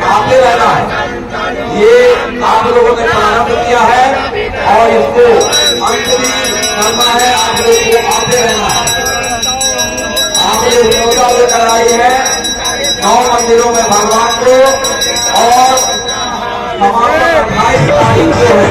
आगे रहना है, ये आप लोगों ने प्रारंभ किया है और इसको अंत भी करना है। आप लोगों को आगे रहना है। आपने न्योता लेकर आई है 9 मंदिरों में भगवान को और समापन 28 तारीख को है।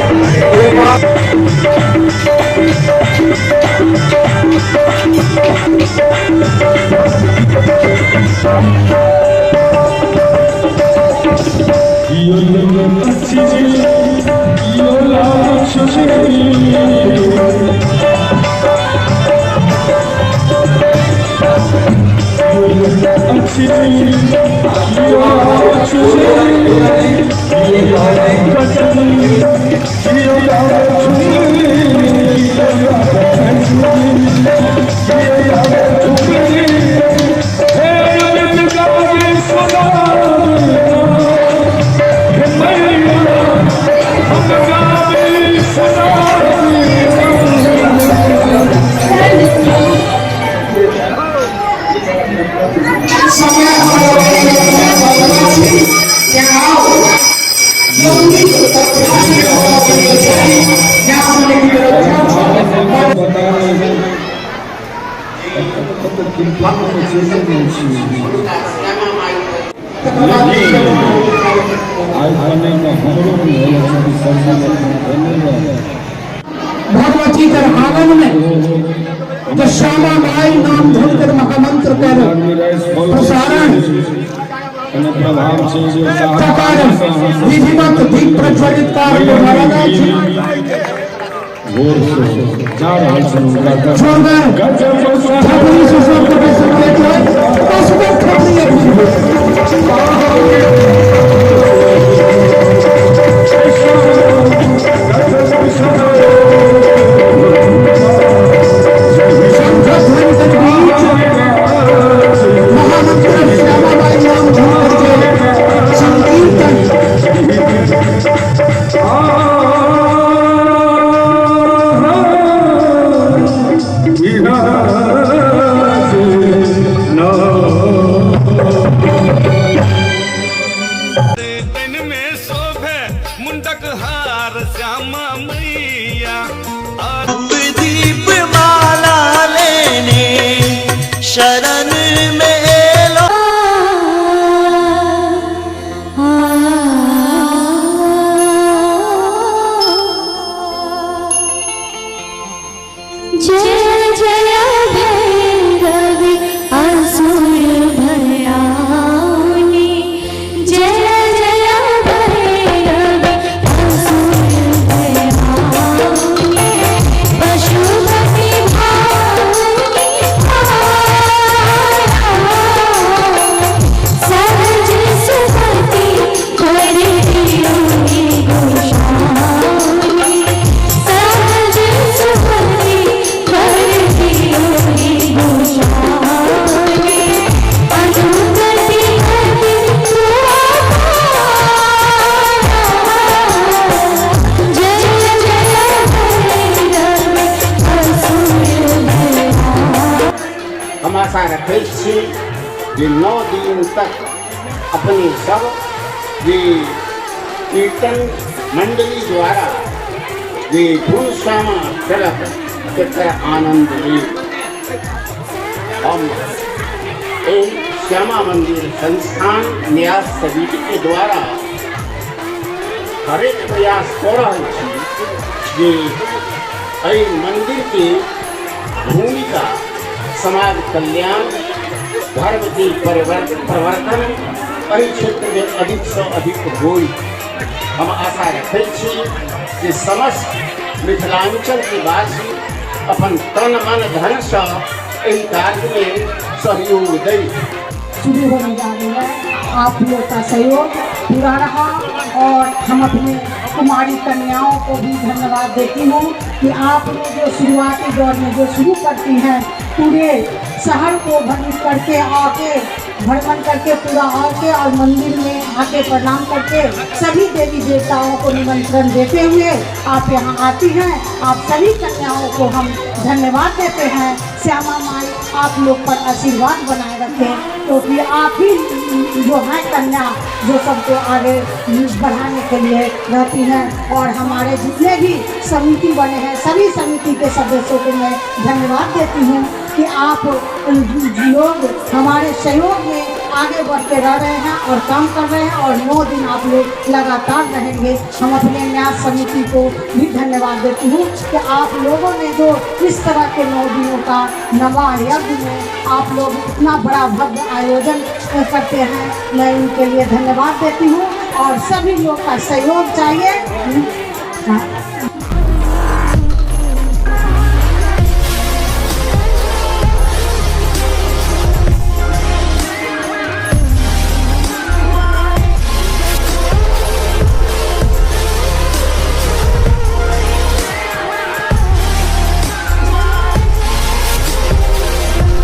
भगवती कर आंगन में तो श्यामा माई नाम धुनकर महामंत्र कर प्रसारण विधिवत दीप प्रज्वलित कर शरण में आशा रखे 9 दिन तक अपनी सब ये कीर्तन मंडली द्वारा ये धुन श्यामा चलत कितना आनंद ले। हम श्यामा मंदिर संस्थान न्यास समिति के द्वारा हरेक प्रयास कर रही थी जे एहि मंदिर के भूमिका समाज कल्याण धर्म की परिवर्तन एहि क्षेत्र में अधिक से अधिक होई। हम आशा रखे छी जे समस्त मिथिलांचल के वासी अपन तन मन धन से एहि कार्य में सहयोग दें। शुरू होने जा रही है, आप लोग का सहयोग पूरा रहा और हम अपने कुमारी कन्याओं को भी धन्यवाद देती हूँ कि आप लोग जो शुरुआती दौर में जो शुरू करती हैं, पूरे शहर को भ्रमित करके आके भ्रमण करके पूरा आके और मंदिर में आके प्रणाम करके सभी देवी देवताओं को निमंत्रण देते हुए आप यहाँ आती हैं। आप सभी कन्याओं को हम धन्यवाद देते हैं। श्यामा माई आप लोग पर आशीर्वाद बनाए रखें, क्योंकि तो आप ही जो हैं कन्या जो सबको आगे बढ़ाने के लिए रहती हैं। और हमारे जितने भी समिति बने हैं सभी समिति के सदस्यों को मैं धन्यवाद देती हूँ कि आप लोग हमारे सहयोग में आगे बढ़ते रह रहे हैं और काम कर रहे हैं और 9 दिन आप लोग लगातार रहेंगे। हम अपने न्यास समिति को भी धन्यवाद देती हूँ कि आप लोगों ने जो इस तरह के 9 दिनों का नवा यज्ञ में आप लोग इतना बड़ा भव्य आयोजन करते हैं, मैं उनके लिए धन्यवाद देती हूँ। और सभी लोग का सहयोग चाहिए।